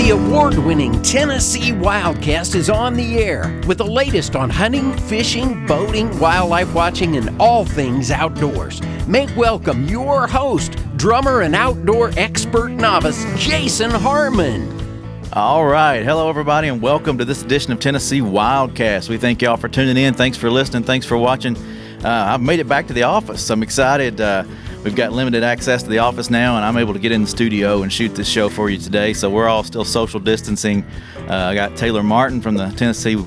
The award-winning Tennessee WildCast is on the air with the latest on hunting, fishing, boating, wildlife watching, and all things outdoors. Make welcome your host, drummer and outdoor expert novice, Jason Harmon. All right. Hello, everybody, and welcome to this edition of Tennessee WildCast. We thank y'all for tuning in. Thanks for listening. Thanks for watching. I've made it back to the office. I'm excited. We've got limited access to the office now, and I'm able to get in the studio and shoot this show for you today. So we're all still social distancing. I got Tailor Martin from the Tennessee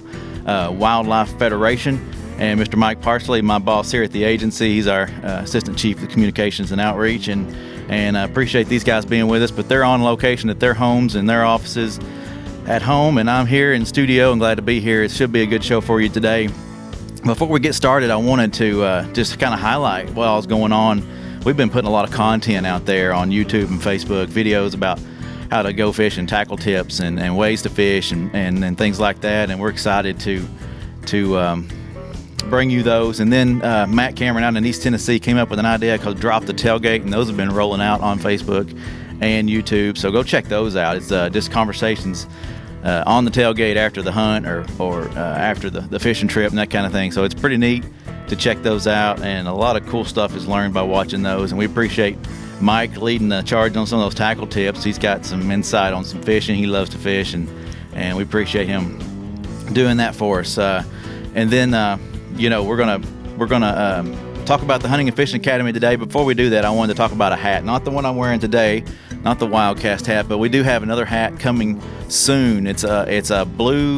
Wildlife Federation and Mr. Mike Parsley, my boss here at the agency. He's our Assistant Chief of Communications and Outreach, and I appreciate these guys being with us. But they're on location at their homes and their offices at home, and I'm here in studio and glad to be here. It should be a good show for you today. Before we get started, I wanted to just kind of highlight what all's going on. We've been putting a lot of content out there on YouTube and Facebook, videos about how to go fish and tackle tips and ways to fish and things like that. And we're excited to bring you those. And then Matt Cameron out in East Tennessee came up with an idea called Drop the Tailgate, and those have been rolling out on Facebook and YouTube. So go check those out. It's just conversations on the tailgate after the hunt or after the fishing trip and that kind of thing. So it's pretty neat to check those out, and a lot of cool stuff is learned by watching those. And we appreciate Mike leading the charge on some of those tackle tips. He's got some insight on some fishing. He loves to fish, and we appreciate him doing that for us. And then we're gonna talk about the Hunting and Fishing Academy today. Before we do that, I wanted to talk about a hat, not the one I'm wearing today, not the WildCast hat, but we do have another hat coming soon. It's a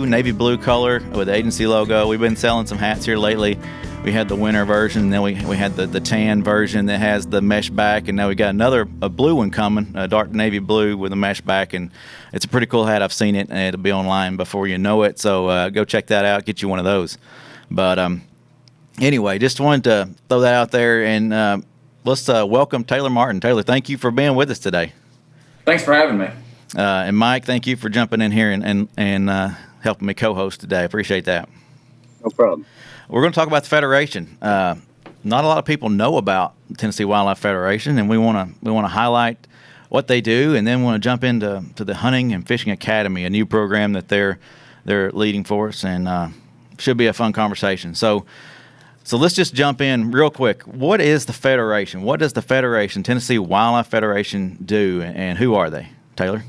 navy blue color with the agency logo. We've been selling some hats here lately. We had the winter version, and then we had the tan version that has the mesh back, and now we got a blue one coming, a dark navy blue with a mesh back, and it's a pretty cool hat. I've seen it, and it'll be online before you know it, so go check that out, get you one of those. But anyway, just wanted to throw that out there, and let's welcome Tailor Martin. Tailor, thank you for being with us today. Thanks for having me. And Mike, thank you for jumping in here and helping me co-host today. I appreciate that. No problem. We're going to talk about the Federation. Not a lot of people know about the Tennessee Wildlife Federation, and we want to highlight what they do, and then want to jump into the Hunting and Fishing Academy, a new program that they're leading for us, and should be a fun conversation. So let's just jump in real quick. What is the Federation? What does the Federation, Tennessee Wildlife Federation, do, and who are they? Tailor?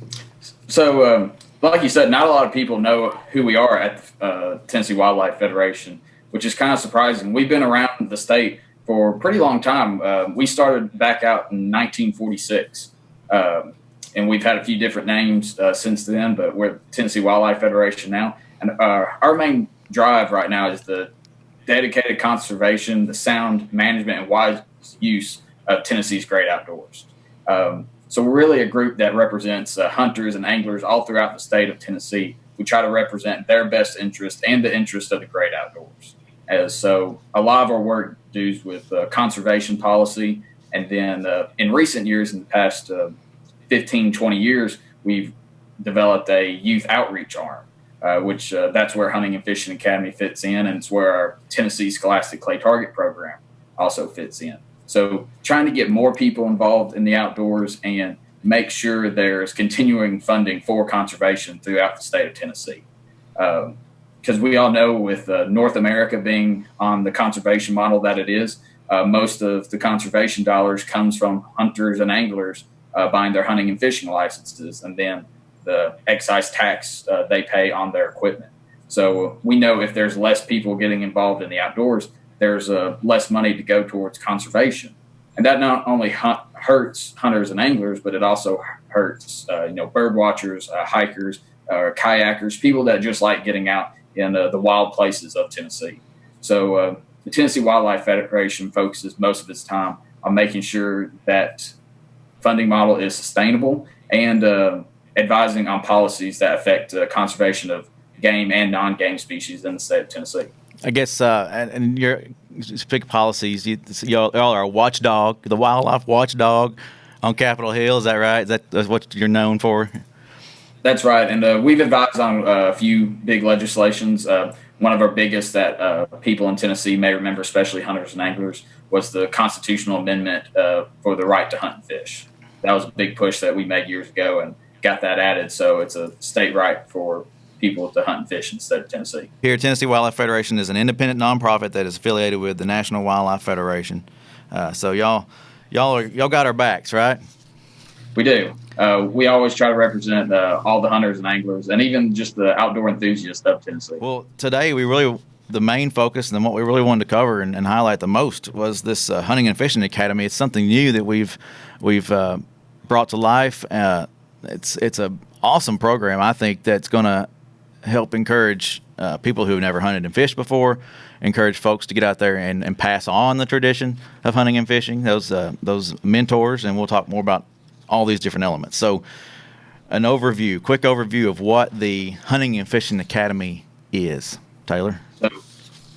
So, like you said, not a lot of people know who we are at the Tennessee Wildlife Federation, which is kind of surprising. We've been around the state for a pretty long time. We started back out in 1946, and we've had a few different names since then, but we're Tennessee Wildlife Federation now. And our main drive right now is the dedicated conservation, the sound management, and wise use of Tennessee's great outdoors. So we're really a group that represents hunters and anglers all throughout the state of Tennessee. We try to represent their best interest and the interest of the great outdoors. So a lot of our work deals with conservation policy. And then in recent years, in the past 15, 20 years, we've developed a youth outreach arm, which that's where Hunting and Fishing Academy fits in. And it's where our Tennessee Scholastic Clay Target program also fits in. So trying to get more people involved in the outdoors and make sure there's continuing funding for conservation throughout the state of Tennessee. Because we all know with North America being on the conservation model that it is, most of the conservation dollars comes from hunters and anglers buying their hunting and fishing licenses, and then the excise tax they pay on their equipment. So we know if there's less people getting involved in the outdoors, there's less money to go towards conservation. And that not only hurts hunters and anglers, but it also hurts bird watchers, hikers, kayakers, people that just like getting out in the wild places of Tennessee. So the Tennessee Wildlife Federation focuses most of its time on making sure that funding model is sustainable and advising on policies that affect conservation of game and non-game species in the state of Tennessee. I guess, and your big policies, y'all are a watchdog, the wildlife watchdog on Capitol Hill. Is that right? That's what you're known for? That's right. And we've advised on a few big legislations. One of our biggest that people in Tennessee may remember, especially hunters and anglers, was the constitutional amendment for the right to hunt and fish. That was a big push that we made years ago. And got that added, so it's a state right for people to hunt and fish in the state of Tennessee. Here, Tennessee Wildlife Federation is an independent nonprofit that is affiliated with the National Wildlife Federation. So y'all got our backs, right? We do. We always try to represent all the hunters and anglers, and even just the outdoor enthusiasts of Tennessee. Well, today the main focus and what we really wanted to cover and highlight the most was this hunting and fishing academy. It's something new that we've brought to life. It's a awesome program, I think, that's going to help encourage people who have never hunted and fished before, encourage folks to get out there and pass on the tradition of hunting and fishing, those mentors, and we'll talk more about all these different elements. So quick overview of what the Hunting and Fishing Academy is. Taylor? So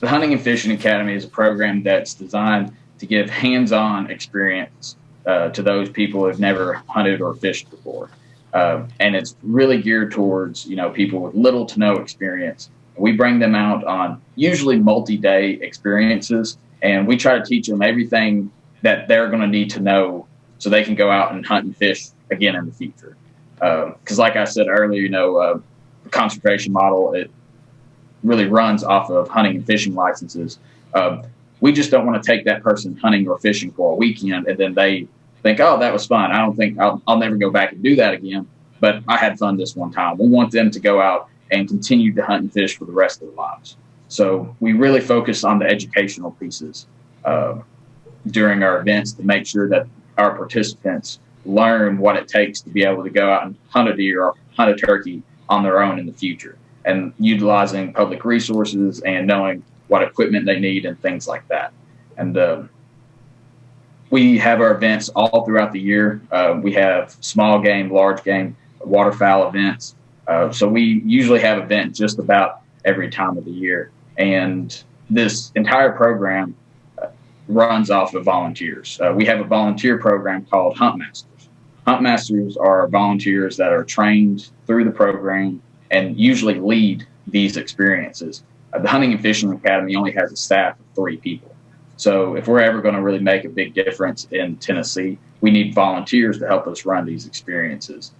the Hunting and Fishing Academy is a program that's designed to give hands-on experience to those people who have never hunted or fished before. And it's really geared towards, people with little to no experience. We bring them out on usually multi-day experiences, and we try to teach them everything that they're going to need to know so they can go out and hunt and fish again in the future. Because like I said earlier, the conservation model, it really runs off of hunting and fishing licenses. We just don't want to take that person hunting or fishing for a weekend and then they think, oh, that was fun. I don't think I'll never go back and do that again, but I had fun this one time. We want them to go out and continue to hunt and fish for the rest of their lives. So we really focus on the educational pieces during our events to make sure that our participants learn what it takes to be able to go out and hunt a deer or hunt a turkey on their own in the future, and utilizing public resources and knowing what equipment they need and things like that. And we have our events all throughout the year. We have small game, large game, waterfowl events. So we usually have events just about every time of the year. And this entire program runs off of volunteers. We have a volunteer program called Hunt Masters. Hunt Masters are volunteers that are trained through the program and usually lead these experiences. The Hunting and Fishing Academy only has a staff of 3 people. So if we're ever going to really make a big difference in Tennessee, we need volunteers to help us run these experiences.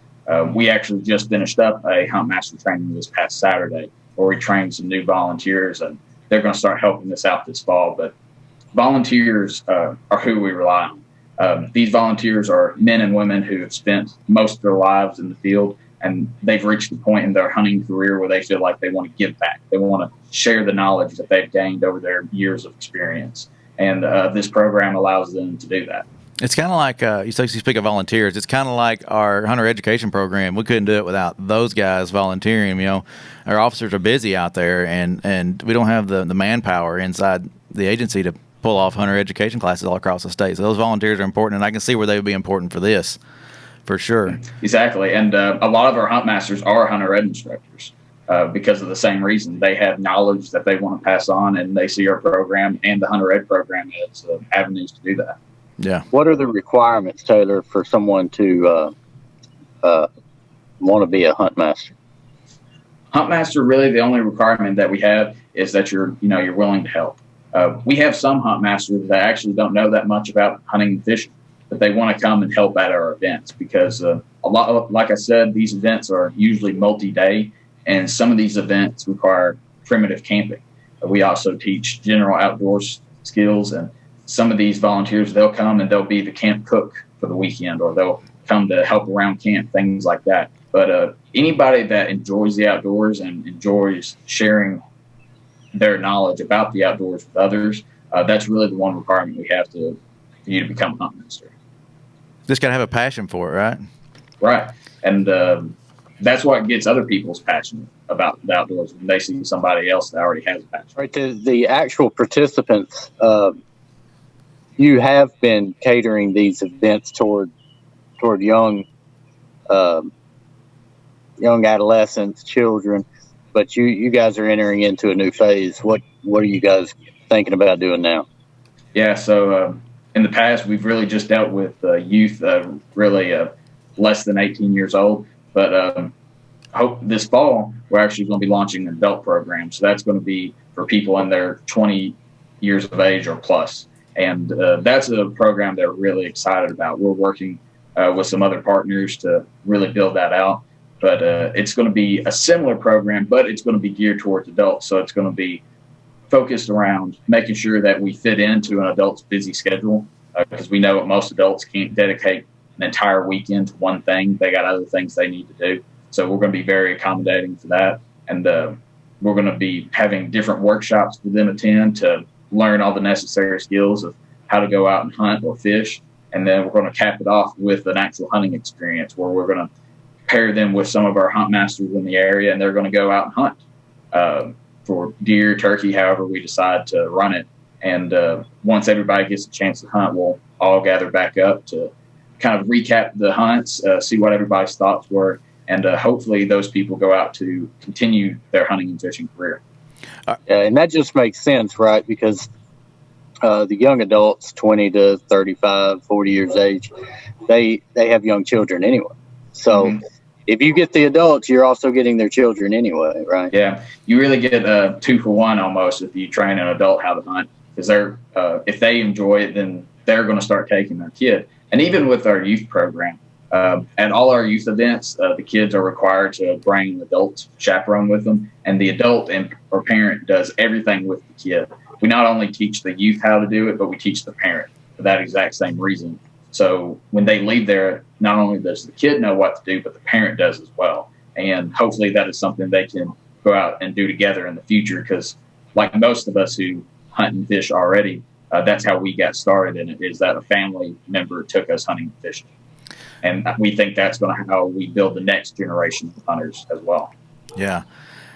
We actually just finished up a Hunt Master training this past Saturday where we trained some new volunteers, and they're going to start helping us out this fall. But volunteers are who we rely on. These volunteers are men and women who have spent most of their lives in the field, and they've reached the point in their hunting career where they feel like they want to give back. They want to share the knowledge that they've gained over their years of experience. And this program allows them to do that. It's kind of like, you speak of volunteers, it's kind of like our hunter education program. We couldn't do it without those guys volunteering. Our officers are busy out there, and we don't have the manpower inside the agency to pull off hunter education classes all across the state. So those volunteers are important, and I can see where they would be important for this, for sure. Exactly. And a lot of our hunt masters are hunter ed instructors because of the same reason. They have knowledge that they want to pass on, and they see our program and the hunter ed program as avenues to do that. Yeah. What are the requirements, Taylor, for someone to want to be a hunt master? Hunt master, really the only requirement that we have is that you're willing to help. We have some hunt masters that actually don't know that much about hunting and fishing, but they want to come and help at our events because like I said, these events are usually multi-day, and some of these events require primitive camping. We also teach general outdoors skills, and some of these volunteers, they'll come and they'll be the camp cook for the weekend, or they'll come to help around camp, things like that. But anybody that enjoys the outdoors and enjoys sharing their knowledge about the outdoors with others, that's really the one requirement we have for you to become a hunt master. Just got to have a passion for it, right? Right. And that's what gets other people's passionate about the outdoors when they see somebody else that already has a passion. Right. The actual participants, you have been catering these events toward young adolescents, children, but you guys are entering into a new phase. What are you guys thinking about doing now? Yeah, so in the past, we've really just dealt with youth, really less than 18 years old. But I hope this fall, we're actually going to be launching an adult program. So that's going to be for people in their 20 years of age or plus. And that's a program that we're really excited about. We're working with some other partners to really build that out. But it's going to be a similar program, but it's going to be geared towards adults. So it's going to be focused around making sure that we fit into an adult's busy schedule, because we know most adults can't dedicate an entire weekend to one thing. They got other things they need to do. So we're going to be very accommodating for that. And we're going to be having different workshops for them to attend to learn all the necessary skills of how to go out and hunt or fish. And then we're going to cap it off with an actual hunting experience where we're going to pair them with some of our hunt masters in the area, and they're going to go out and hunt for deer, turkey, however we decide to run it. And once everybody gets a chance to hunt, we'll all gather back up to kind of recap the hunts, see what everybody's thoughts were, and hopefully those people go out to continue their hunting and fishing career. Yeah, and that just makes sense, right? Because the young adults, 20 to 35, 40 years age, they have young children anyway. So if you get the adults, you're also getting their children anyway, right? Yeah, you really get 2 for 1 almost if you train an adult how to hunt, because they're if they enjoy it, then they're going to start taking their kid. And even with our youth program, at all our youth events, the kids are required to bring an adult chaperone with them, and the adult or parent does everything with the kid. We not only teach the youth how to do it, but we teach the parent for that exact same reason. So when they leave there, not only does the kid know what to do, but the parent does as well. And hopefully that is something they can go out and do together in the future, because like most of us who hunt and fish already, that's how we got started in it, is that a family member took us hunting and fishing. And we think that's going to how we build the next generation of hunters as well. Yeah.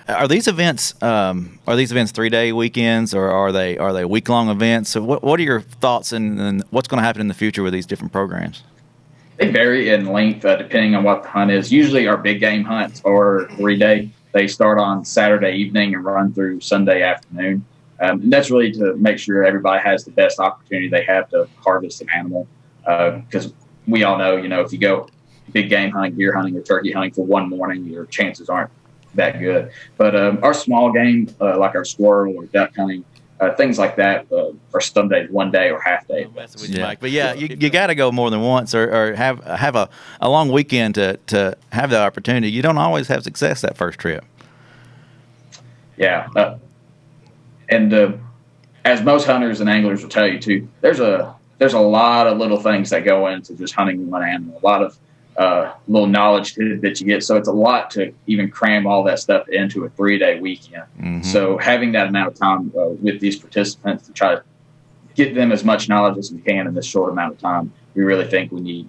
Are these events 3-day weekends, or are they week-long events? So what are your thoughts and what's going to happen in the future with these different programs? They vary in length depending on what the hunt is. Usually our big game hunts are 3-day. They start on Saturday evening and run through Sunday afternoon. And that's really to make sure everybody has the best opportunity they have to harvest an animal. Because we all know, if you go big game hunting, deer hunting, or turkey hunting for one morning, your chances aren't that good. But our small game, like our squirrel or duck hunting, things like that, are some days 1 day or half day. Mike. But yeah, you got to go more than once, or have a long weekend to have the opportunity. You don't always have success that first trip. Yeah, and as most hunters and anglers will tell you too, there's a lot of little things that go into just hunting one animal. A lot of little knowledge that you get. So it's a lot to even cram all that stuff into a 3-day weekend. Mm-hmm. So having that amount of time with these participants to try to get them as much knowledge as we can in this short amount of time, we really think we need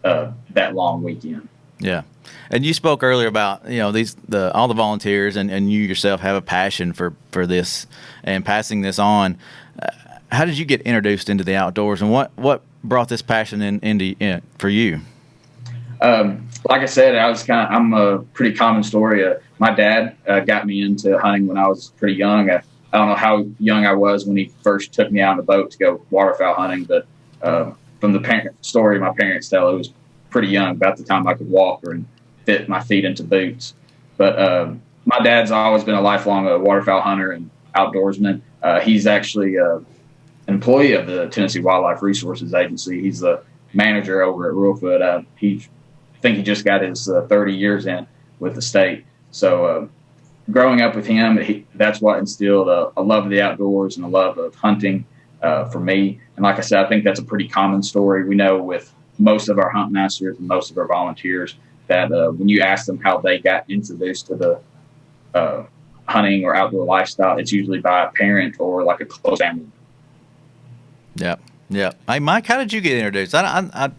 that long weekend. Yeah. And you spoke earlier about, all the volunteers and you yourself have a passion for this and passing this on. How did you get introduced into the outdoors, and what brought this passion in for you? Like I said, I'm a pretty common story. My dad got me into hunting when I was pretty young. I don't know how young I was when he first took me out on a boat to go waterfowl hunting, but from the story my parents tell, it was pretty young, about the time I could walk and fit my feet into boots. But my dad's always been a lifelong waterfowl hunter and outdoorsman. He's actually an employee of the Tennessee Wildlife Resources Agency. He's the manager over at Reelfoot. I think he just got his 30 years in with the state. So growing up with him, that's what instilled a love of the outdoors and a love of hunting for me. And like I said, I think that's a pretty common story. We know with most of our hunt masters and most of our volunteers that when you ask them how they got introduced to the hunting or outdoor lifestyle, it's usually by a parent or like a close family. Yeah. Hey, Mike, how did you get introduced? How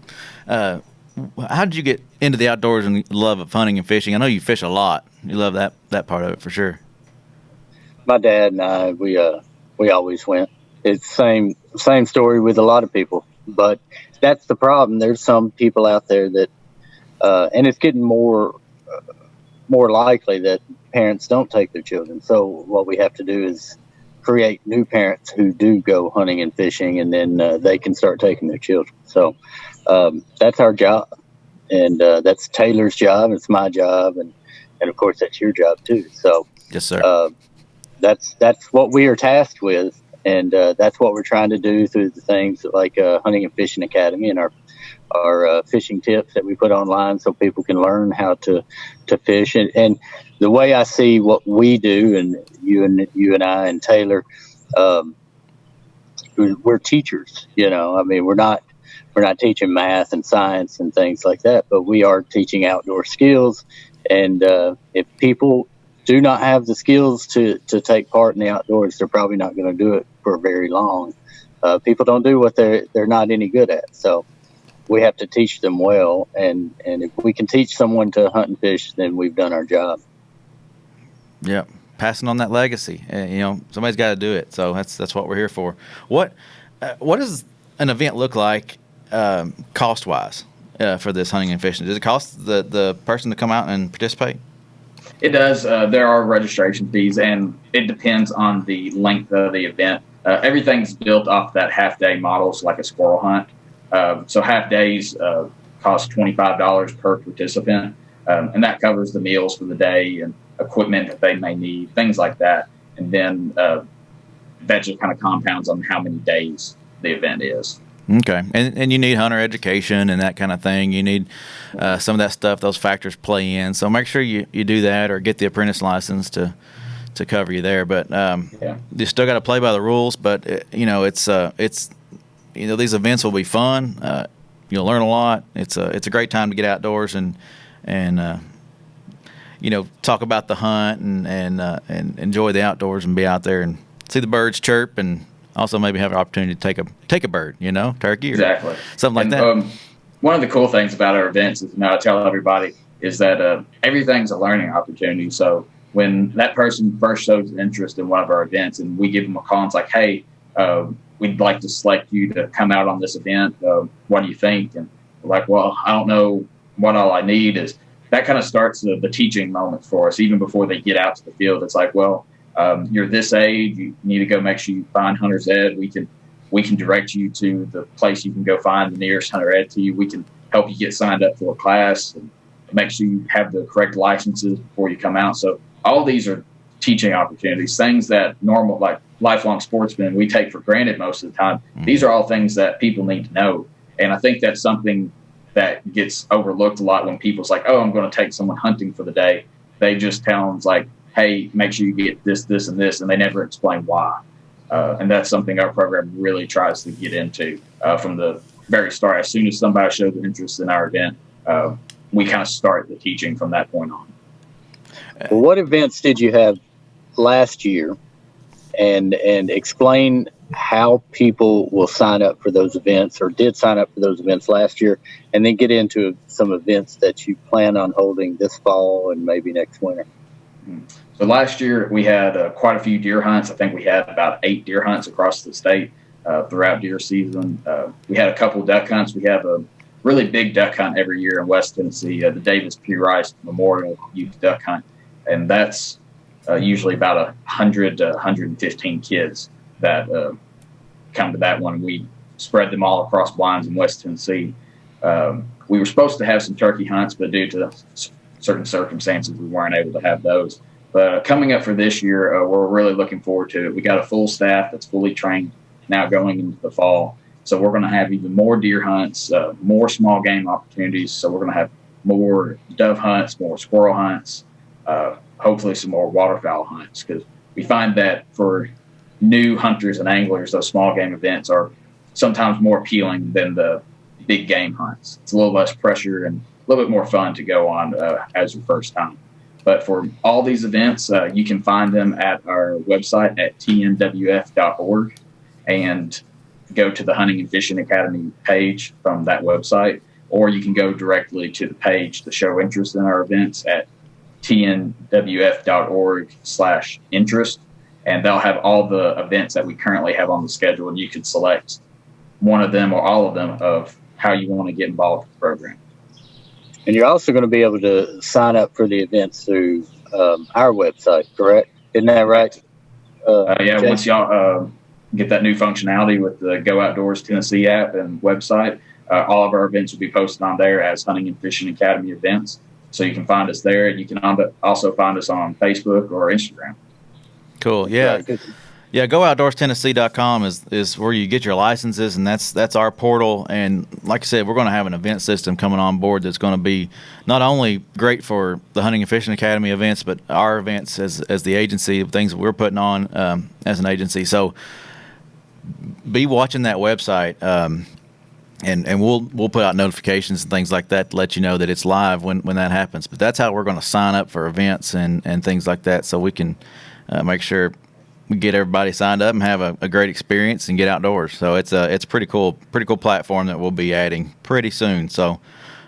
did you get into the outdoors and love of hunting and fishing? I know you fish a lot. You love that part of it for sure. My dad and I, we always went. It's same story with a lot of people, but that's the problem. There's some people out there that, and it's getting more likely that parents don't take their children. So what we have to do is create new parents who do go hunting and fishing, and then they can start taking their children. So that's our job, and that's Taylor's job. It's my job, and of course that's your job too. So yes, sir. That's what we are tasked with, and that's what we're trying to do through the things like Hunting and Fishing Academy and our fishing tips that we put online so people can learn how to fish. And the way I see what we do, and you and I and Taylor, we're teachers. I mean, we're not teaching math and science and things like that, but we are teaching outdoor skills. And if people do not have the skills to take part in the outdoors, they're probably not going to do it for very long. People don't do what they're not any good at. So we have to teach them well. And if we can teach someone to hunt and fish, then we've done our job. Yeah. Passing on that legacy. Somebody's got to do it. So that's what we're here for. What does an event look like cost-wise for this hunting and fishing? Does it cost the person to come out and participate? It does. There are registration fees, and it depends on the length of the event. Everything's built off that half-day model, so like a squirrel hunt. So half-days cost $25 per participant, and that covers the meals for the day and equipment that they may need, things like that. And then that just kind of compounds on how many days the event is. Okay. And you need hunter education and that kind of thing. You need some of that stuff, those factors play in. So make sure you do that or get the apprentice license to cover you there. But you still got to play by the rules. But, it's these events will be fun. You'll learn a lot. It's a great time to get outdoors and talk about the hunt and enjoy the outdoors and be out there and see the birds chirp and also maybe have an opportunity to take a bird, turkey or something like that. One of the cool things about our events is, I tell everybody, is that everything's a learning opportunity. So when that person first shows interest in one of our events and we give them a call and it's like, hey, we'd like to select you to come out on this event. What do you think? And we're like, well, I don't know what all I need is. That kind of starts the teaching moment for us, even before they get out to the field. It's like, well, you're this age, you need to go make sure you find hunter's ed. We can direct you to the place you can go find the nearest hunter ed to you. We can help you get signed up for a class and make sure you have the correct licenses before you come out. So all these are teaching opportunities, things that normal, like lifelong sportsmen, we take for granted most of the time. Mm-hmm. These are all things that people need to know. And I think that's something that gets overlooked a lot when people's like, oh, I'm going to take someone hunting for the day. They just tell them like, hey, make sure you get this, this, and this, and they never explain why. And that's something our program really tries to get into from the very start. As soon as somebody shows interest in our event, we kind of start the teaching from that point on. Well, what events did you have last year? And explain how people will sign up for those events or did sign up for those events last year, and then get into some events that you plan on holding this fall and maybe next winter. So last year we had quite a few deer hunts. I think we had about 8 deer hunts across the state throughout deer season. We had a couple duck hunts. We have a really big duck hunt every year in West Tennessee, the Davis P. Rice Memorial Youth Duck Hunt, and that's usually about 100 to 115 kids that come to that one. We spread them all across blinds in West Tennessee. We were supposed to have some turkey hunts, but due to certain circumstances, we weren't able to have those. But coming up for this year, we're really looking forward to it. We got a full staff that's fully trained now going into the fall. So we're going to have even more deer hunts, more small game opportunities. So we're going to have more dove hunts, more squirrel hunts, hopefully some more waterfowl hunts, because we find that for new hunters and anglers, those small game events are sometimes more appealing than the big game hunts. It's a little less pressure and a little bit more fun to go on as your first time. But for all these events, you can find them at our website at tnwf.org and go to the Hunting and Fishing Academy page from that website, or you can go directly to the page to show interest in our events at tnwf.org/interest, and they'll have all the events that we currently have on the schedule, and you can select one of them or all of them of how you want to get involved with the program. And you're also going to be able to sign up for the events through our website, correct? Isn't that right? Yeah, once y'all get that new functionality with the Go Outdoors Tennessee app and website, all of our events will be posted on there as Hunting and Fishing Academy events. So you can find us there. You can also find us on Facebook or Instagram. Cool. Yeah. Yeah, GoOutdoorsTennessee.com is where you get your licenses, and that's our portal. And like I said, we're going to have an event system coming on board that's going to be not only great for the Hunting and Fishing Academy events, but our events as the agency, things that we're putting on as an agency. So be watching that website, and we'll put out notifications and things like that to let you know that it's live when that happens. But that's how we're going to sign up for events and things like that, so we can make sure we get everybody signed up and have a great experience and get outdoors. So it's a pretty cool platform that we'll be adding pretty soon. So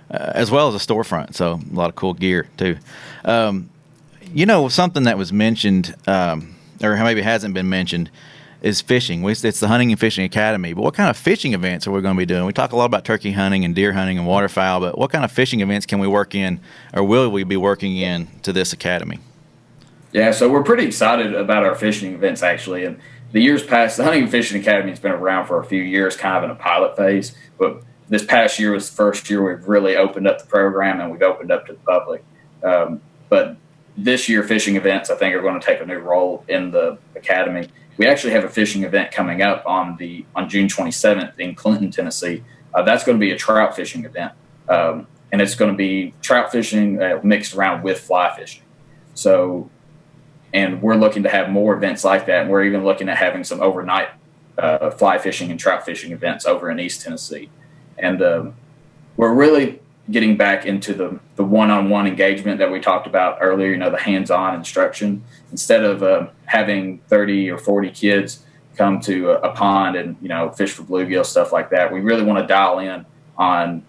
as well as a storefront. So a lot of cool gear too. Something that was mentioned or maybe hasn't been mentioned is fishing. It's the Hunting and Fishing Academy. But what kind of fishing events are we going to be doing? We talk a lot about turkey hunting and deer hunting and waterfowl, but what kind of fishing events can we work in, or will we be working in to this academy? Yeah, so we're pretty excited about our fishing events, actually. And the years past, the Hunting and Fishing Academy has been around for a few years, kind of in a pilot phase. But this past year was the first year we've really opened up the program and we've opened up to the public. But this year, fishing events, I think, are going to take a new role in the academy. We actually have a fishing event coming up on June 27th in Clinton, Tennessee. That's going to be a trout fishing event. And it's going to be trout fishing mixed around with fly fishing. And we're looking to have more events like that. And we're even looking at having some overnight fly fishing and trout fishing events over in East Tennessee. And we're really getting back into the one-on-one engagement that we talked about earlier, the hands-on instruction. Instead of having 30 or 40 kids come to a pond and, fish for bluegill, stuff like that, we really want to dial in on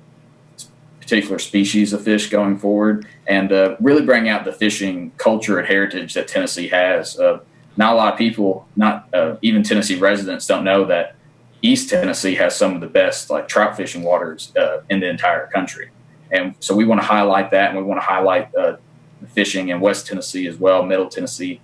particular species of fish going forward and really bring out the fishing culture and heritage that Tennessee has. Not a lot of people, not even Tennessee residents, don't know that East Tennessee has some of the best trout fishing waters in the entire country. And so we want to highlight that, and we want to highlight the fishing in West Tennessee as well, Middle Tennessee,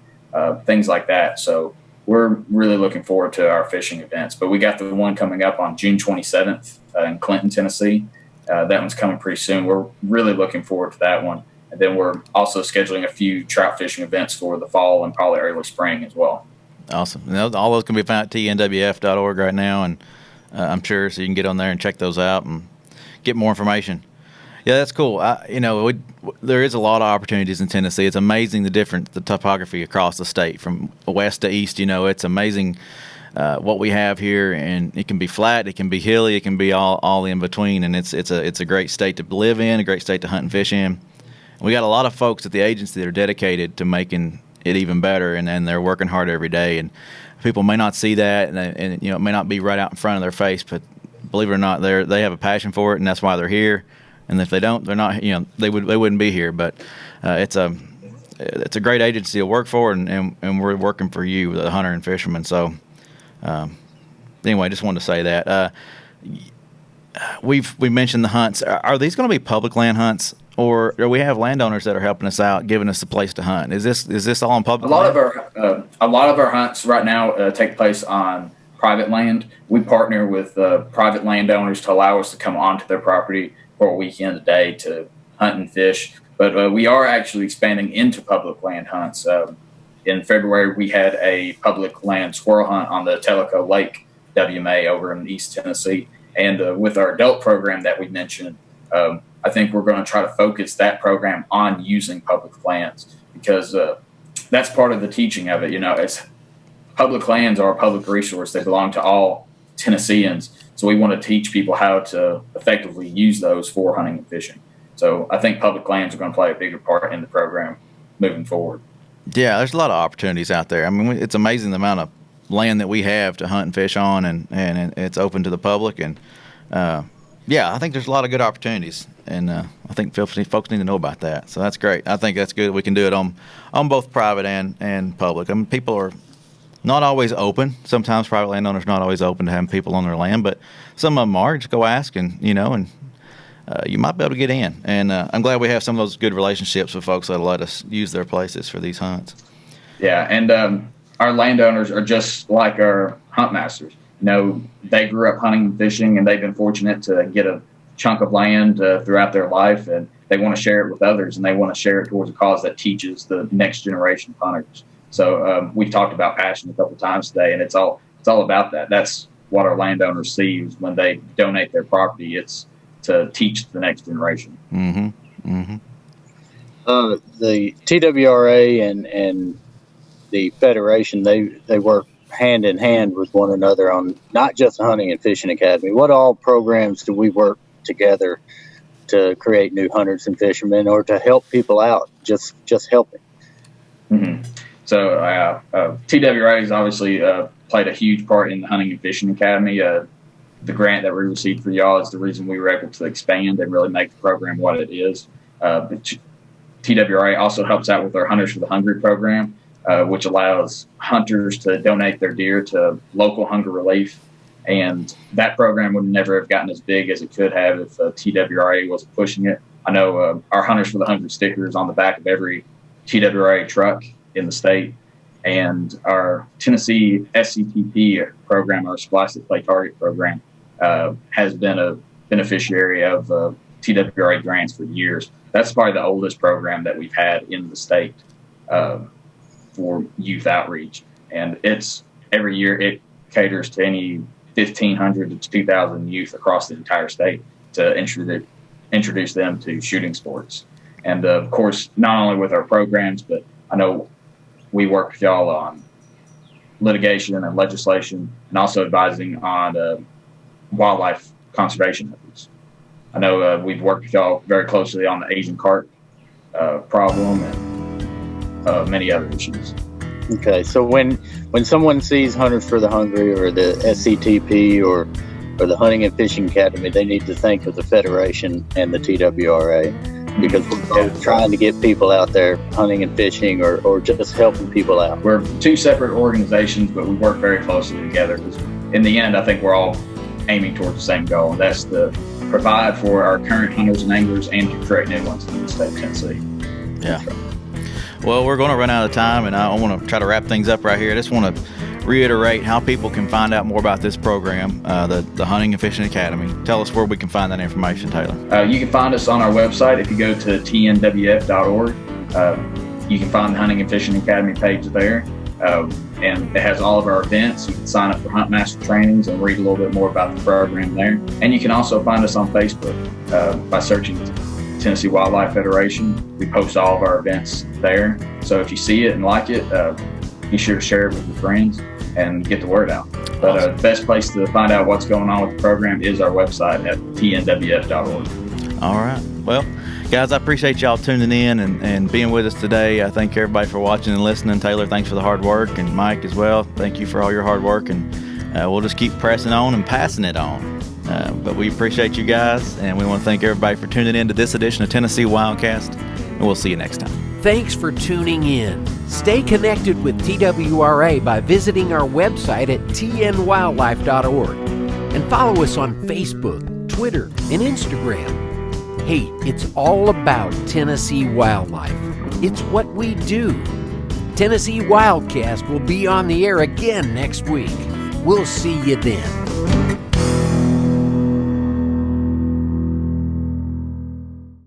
things like that. So we're really looking forward to our fishing events. But we got the one coming up on June 27th in Clinton, Tennessee. That one's coming pretty soon. We're really looking forward to that one. And then we're also scheduling a few trout fishing events for the fall and probably early spring as well. Awesome. All those can be found at tnwf.org right now, and I'm sure so you can get on there and check those out and get more information. Yeah, that's cool. There is a lot of opportunities in Tennessee. It's amazing the topography across the state from west to east. It's amazing what we have here, and it can be flat, it can be hilly, it can be all in between, and it's a great state to live in, a great state to hunt and fish in. We got a lot of folks at the agency that are dedicated to making it even better, and they're working hard every day. And people may not see that, and it may not be right out in front of their face, but believe it or not, they have a passion for it, and that's why they're here. And if they don't, they're not. They wouldn't be here. But it's a great agency to work for, and we're working for you, the hunter and fisherman. So anyway, I just wanted to say that we mentioned the hunts. Are these going to be public land hunts, or do we have landowners that are helping us out, giving us the place to hunt? Is this all on public land? A lot of our hunts right now take place on private land. We partner with private landowners to allow us to come onto their property for a weekend a day to hunt and fish. But we are actually expanding into public land hunts. In February, we had a public land squirrel hunt on the Tellico Lake WMA over in East Tennessee. And with our adult program that we mentioned, I think we're going to try to focus that program on using public lands, because that's part of the teaching of it. It's public lands are a public resource. They belong to all Tennesseans. So we want to teach people how to effectively use those for hunting and fishing. So I think public lands are going to play a bigger part in the program moving forward. Yeah, there's a lot of opportunities out there. I mean, it's amazing the amount of land that we have to hunt and fish on, and it's open to the public. And I think there's a lot of good opportunities, and I think folks need to know about that. So that's great. I think that's good. We can do it on both private and public. I mean, people are not always open. Sometimes private landowners are not always open to having people on their land, but some of them are. Just go ask, and you might be able to get in. And I'm glad we have some of those good relationships with folks that'll let us use their places for these hunts. Yeah, and our landowners are just like our hunt masters. They grew up hunting and fishing, and they've been fortunate to get a chunk of land throughout their life, and they want to share it with others, and they want to share it towards a cause that teaches the next generation of hunters. So we've talked about passion a couple times today, and it's all about that. That's what our landowners see when they donate their property. It's to teach the next generation. Mm-hmm. Mm-hmm. The TWRA and the Federation, they work hand in hand with one another on not just the Hunting and Fishing Academy. What all programs do we work together to create new hunters and fishermen, or to help people out, just helping? Mm-hmm. So TWRA has obviously played a huge part in the Hunting and Fishing Academy. The grant that we received for y'all is the reason we were able to expand and really make the program what it is. TWRA also helps out with our Hunters for the Hungry program, which allows hunters to donate their deer to local hunger relief. And that program would never have gotten as big as it could have if TWRA wasn't pushing it. I know our Hunters for the Hungry sticker is on the back of every TWRA truck in the state. And our Tennessee SCTP program, our Splice to Play Target program, has been a beneficiary of TWRA grants for years. That's probably the oldest program that we've had in the state for youth outreach. And it's every year it caters to any 1,500 to 2,000 youth across the entire state to introduce them to shooting sports. And of course, not only with our programs, but I know we work with y'all on litigation and legislation, and also advising on wildlife conservation efforts. I know we've worked with y'all very closely on the Asian carp problem and many other issues. Okay, so when someone sees Hunters for the Hungry or the SCTP or the Hunting and Fishing Academy, they need to think of the Federation and the TWRA, because we're both trying to get people out there hunting and fishing or just helping people out. We're two separate organizations, but we work very closely together because in the end, I think we're all aiming towards the same goal, and that's to provide for our current hunters and anglers and to create new ones in the state of Tennessee. Yeah. Well, we're going to run out of time, and I want to try to wrap things up right here. I just want to reiterate how people can find out more about this program, the Hunting and Fishing Academy. Tell us where we can find that information, Taylor. You can find us on our website. If you go to tnwf.org, you can find the Hunting and Fishing Academy page there, and it has all of our events. You can sign up for Hunt Master trainings and read a little bit more about the program there. And you can also find us on Facebook by searching Tennessee Wildlife Federation. We post all of our events there. So if you see it and like it, be sure to share it with your friends and get the word out. But the best place to find out what's going on with the program is our website at tnwf.org. All right. Well, guys, I appreciate y'all tuning in and being with us today. I thank everybody for watching and listening. Taylor, thanks for the hard work, and Mike as well. Thank you for all your hard work, and we'll just keep pressing on and passing it on. But we appreciate you guys, and we want to thank everybody for tuning in to this edition of Tennessee WildCast, and we'll see you next time. Thanks for tuning in. Stay connected with TWRA by visiting our website at tnwildlife.org and follow us on Facebook, Twitter, and Instagram. Hey, it's all about Tennessee wildlife. It's what we do. Tennessee WildCast will be on the air again next week. We'll see you then.